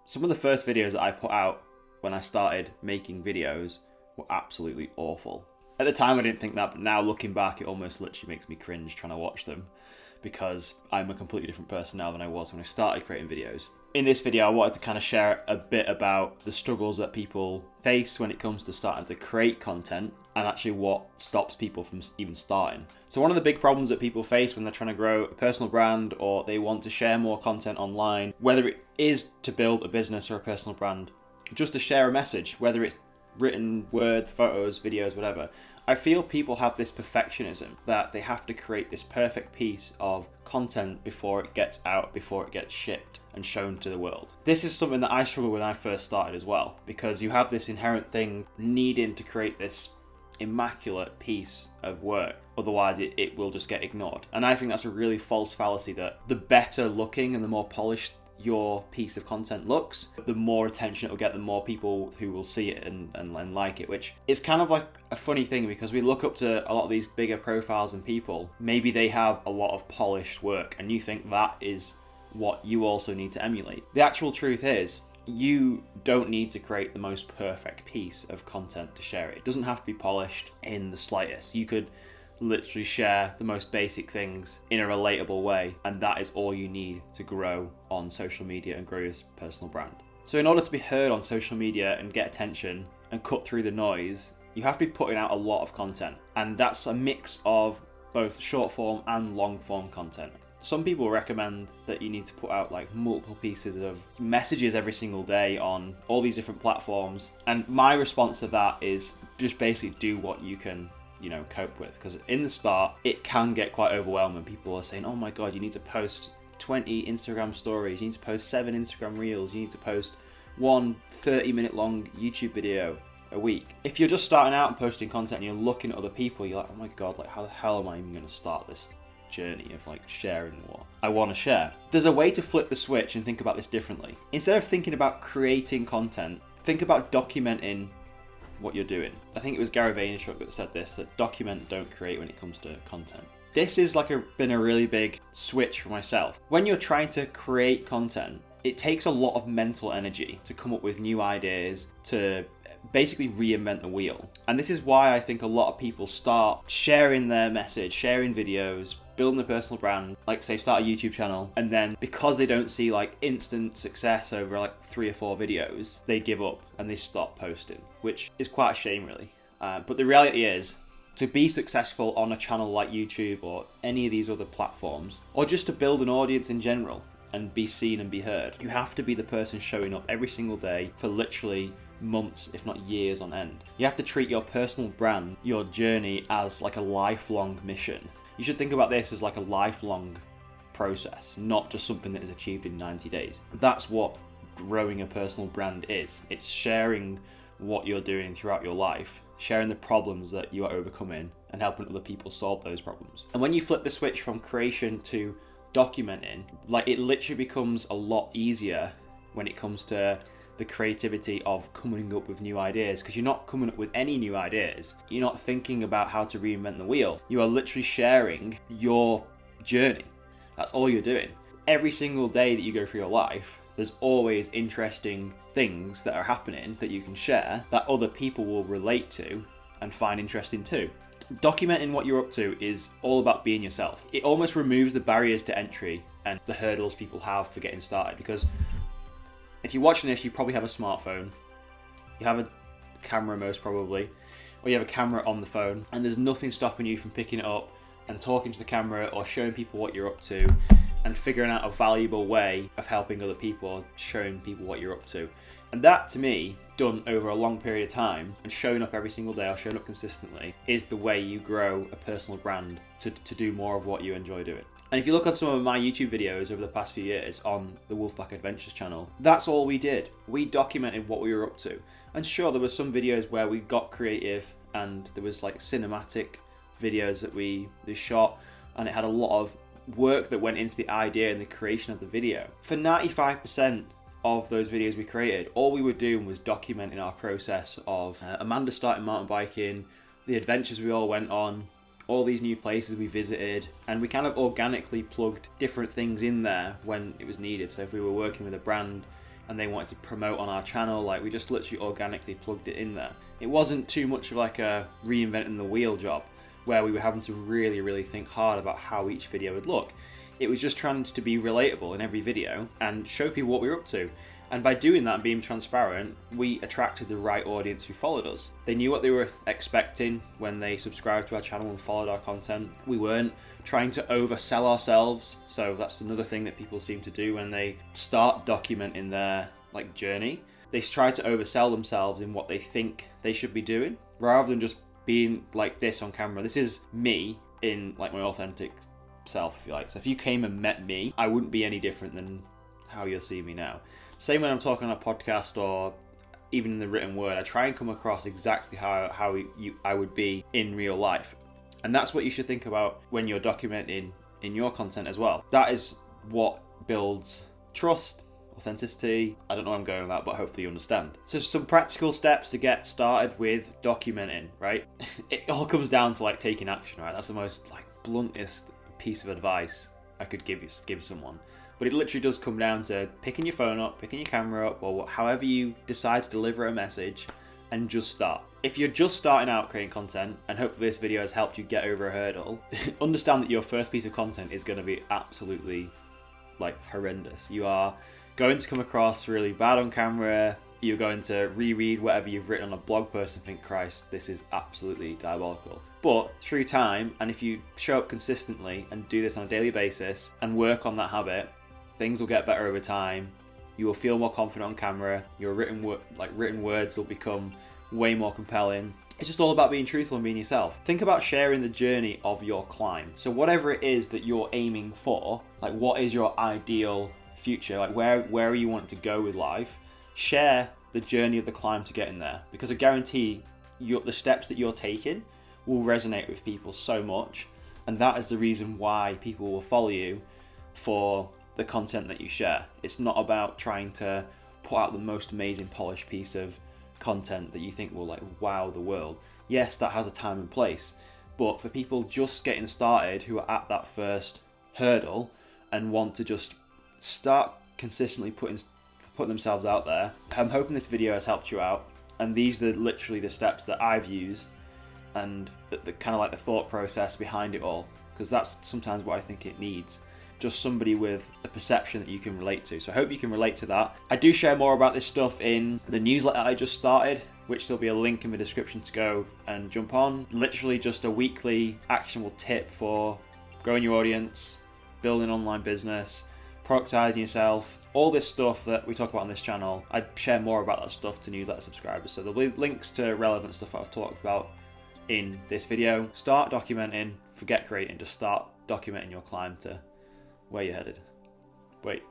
Some of the first videos that I put out when I started making videos were absolutely awful. At the time I didn't think that, but now looking back it almost literally makes me cringe trying to watch them, because I'm a completely different person now than I was when I started creating videos. In this video I wanted to kind of share a bit about the struggles that people face when it comes to starting to create content, and actually what stops people from even starting. So one of the big problems that people face when they're trying to grow a personal brand, or they want to share more content online, whether it is to build a business or a personal brand, just to share a message, whether it's written, word, photos, videos, whatever. I feel people have this perfectionism that they have to create this perfect piece of content before it gets out, before it gets shipped and shown to the world. This is something that I struggled when I first started as well, because you have this inherent thing needing to create this immaculate piece of work, otherwise it will just get ignored. And I think that's a really false fallacy, that the better looking and the more polished your piece of content looks, the more attention it will get, the more people who will see it and like it, which is kind of like a funny thing, because we look up to a lot of these bigger profiles and people, maybe they have a lot of polished work and you think that is what you also need to emulate. The actual truth is, you don't need to create the most perfect piece of content to share it. It doesn't have to be polished in the slightest. You could literally share the most basic things in a relatable way, and that is all you need to grow on social media and grow your personal brand. So in order to be heard on social media and get attention and cut through the noise, you have to be putting out a lot of content, and that's a mix of both short form and long form content. Some people recommend that you need to put out like multiple pieces of messages every single day on all these different platforms, and my response to that is just basically do what you can cope with, because in the start it can get quite overwhelming. People are saying, oh my god, you need to post 20 Instagram stories, you need to post 7 Instagram reels, you need to post one 30-minute long YouTube video a week. If you're just starting out and posting content and you're looking at other people, you're like, oh my god, like how the hell am I even going to start this journey of like sharing what I want to share? There's a way to flip the switch and think about this differently. Instead of thinking about creating content, think about documenting what you're doing. I think it was Gary Vaynerchuk that said this, that document, don't create when it comes to content. This is been a really big switch for myself. When you're trying to create content, it takes a lot of mental energy to come up with new ideas, to basically reinvent the wheel. And this is why I think a lot of people start sharing their message, sharing videos, building a personal brand, like say start a YouTube channel, and then because they don't see like instant success over like 3 or 4 videos, they give up and they stop posting, which is quite a shame really. But the reality is, to be successful on a channel like YouTube or any of these other platforms, or just to build an audience in general and be seen and be heard, you have to be the person showing up every single day for literally months, if not years on end. You have to treat your personal brand, your journey, as like a lifelong mission. You should think about this as like a lifelong process, not just something that is achieved in 90 days. That's what growing a personal brand is. It's sharing what you're doing throughout your life, sharing the problems that you are overcoming and helping other people solve those problems. And when you flip the switch from creation to documenting, like it literally becomes a lot easier when it comes to the creativity of coming up with new ideas, because you're not coming up with any new ideas. You're not thinking about how to reinvent the wheel. You are literally sharing your journey. That's all you're doing. Every single day that you go through your life, there's always interesting things that are happening that you can share that other people will relate to and find interesting too. Documenting what you're up to is all about being yourself. It almost removes the barriers to entry and the hurdles people have for getting started, because if you're watching this, you probably have a smartphone, you have a camera most probably, or you have a camera on the phone, and there's nothing stopping you from picking it up and talking to the camera or showing people what you're up to and figuring out a valuable way of helping other people or showing people what you're up to. And that, to me, done over a long period of time and showing up every single day or showing up consistently, is the way you grow a personal brand to do more of what you enjoy doing. And if you look on some of my YouTube videos over the past few years on the Wolfpack Adventures channel, that's all we did. We documented what we were up to. And sure, there were some videos where we got creative and there was like cinematic videos that we shot, and it had a lot of work that went into the idea and the creation of the video. For 95% of those videos we created, all we were doing was documenting our process of Amanda starting mountain biking, the adventures we all went on, all these new places we visited, and we kind of organically plugged different things in there when it was needed. So if we were working with a brand, and they wanted to promote on our channel, like we just literally organically plugged it in there. It wasn't too much of like a reinventing the wheel job where we were having to really think hard about how each video would look. It was just trying to be relatable in every video and show people what we were up to. And by doing that and being transparent, we attracted the right audience who followed us. They knew what they were expecting when they subscribed to our channel and followed our content. We weren't trying to oversell ourselves. So that's another thing that people seem to do when they start documenting their like journey. They try to oversell themselves in what they think they should be doing, rather than just being like this on camera. This is me in like my authentic self, if you like. So if you came and met me, I wouldn't be any different than how you'll see me now. Same when I'm talking on a podcast or even in the written word, I try and come across exactly how I would be in real life. And that's what you should think about when you're documenting in your content as well. That is what builds trust, authenticity. I don't know where I'm going with that, but hopefully you understand. So some practical steps to get started with documenting, right? It all comes down to like taking action, right? That's the most like bluntest piece of advice I could give someone. But it literally does come down to picking your phone up, picking your camera up, or however you decide to deliver a message, and just start. If you're just starting out creating content, and hopefully this video has helped you get over a hurdle, understand that your first piece of content is going to be absolutely like horrendous. You are going to come across really bad on camera. You're going to reread whatever you've written on a blog post and think, Christ, this is absolutely diabolical. But through time, and if you show up consistently and do this on a daily basis and work on that habit, things will get better over time. You will feel more confident on camera. Your written words will become way more compelling. It's just all about being truthful and being yourself. Think about sharing the journey of your climb. So whatever it is that you're aiming for, like what is your ideal future, like where you want to go with life, share the journey of the climb to get in there. Because I guarantee the steps that you're taking will resonate with people so much. And that is the reason why people will follow you for the content that you share. It's not about trying to put out the most amazing polished piece of content that you think will like wow the world. Yes, that has a time and place, but for people just getting started who are at that first hurdle and want to just start consistently putting themselves out there, I'm hoping this video has helped you out. And these are literally the steps that I've used and the kind of like the thought process behind it all, because that's sometimes what I think it needs. Just somebody with a perception that you can relate to. So I hope you can relate to that. I do share more about this stuff in the newsletter I just started, which there'll be a link in the description to go and jump on. Literally just a weekly actionable tip for growing your audience, building an online business, productizing yourself, all this stuff that we talk about on this channel. I share more about that stuff to newsletter subscribers. So there'll be links to relevant stuff I've talked about in this video. Start documenting, forget creating, just start documenting your climb to where you're headed. Wait.